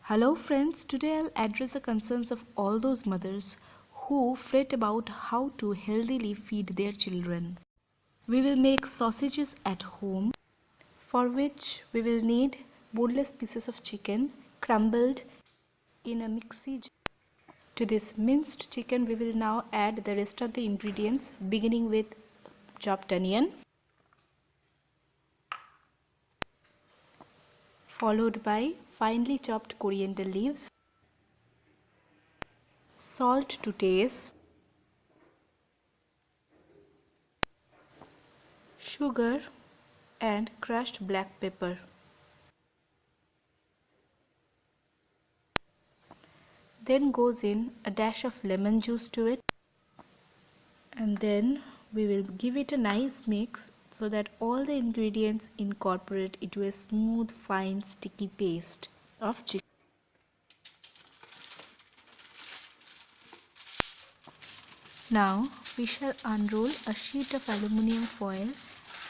Hello friends, today I'll address the concerns of all those mothers who fret about how to healthily feed their children. We will make sausages at home, for which we will need boneless pieces of chicken crumbled in a mixie jar. To this minced chicken we will now add the rest of the ingredients, beginning with chopped onion, followed by finely chopped coriander leaves, salt to taste, sugar and crushed black pepper. Then goes in a dash of lemon juice to it, and then we will give it a nice mix so that all the ingredients incorporate into a smooth, fine, sticky paste of chicken. Now we shall unroll a sheet of aluminium foil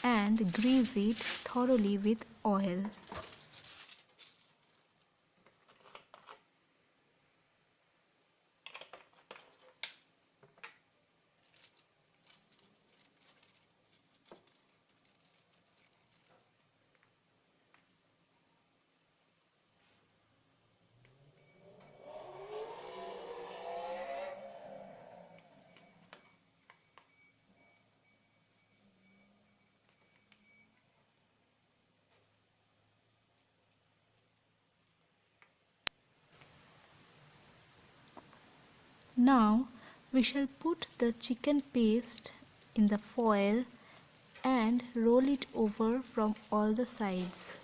and grease it thoroughly with oil. Now we shall put the chicken paste in the foil and roll it over from all the sides.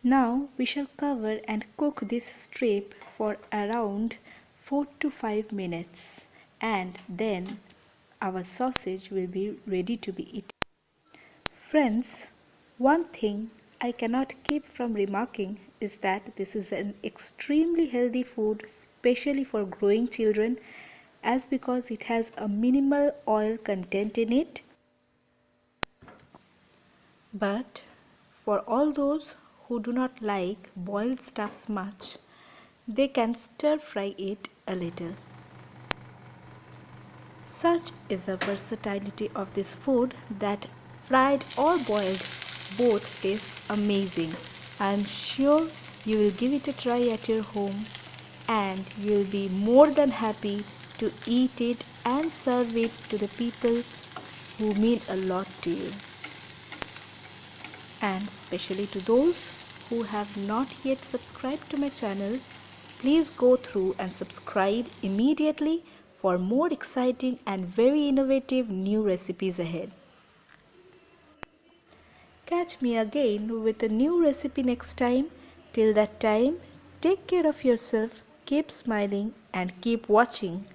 Now we shall cover and cook this strip for around 4 to 5 minutes, and then our sausage will be ready to be eaten. Friends, one thing I cannot keep from remarking is that this is an extremely healthy food, especially for growing children, as because it has a minimal oil content in it. But for all those who do not like boiled stuffs much, they can stir fry it a little. Such is the versatility of this food that fried or boiled both taste amazing. I am sure you will give it a try at your home and you will be more than happy to eat it and serve it to the people who mean a lot to you. And especially to those who have not yet subscribed to my channel, please go through and subscribe immediately for more exciting and very innovative new recipes ahead. Catch me again with a new recipe next time. Till that time, take care of yourself, keep smiling and keep watching.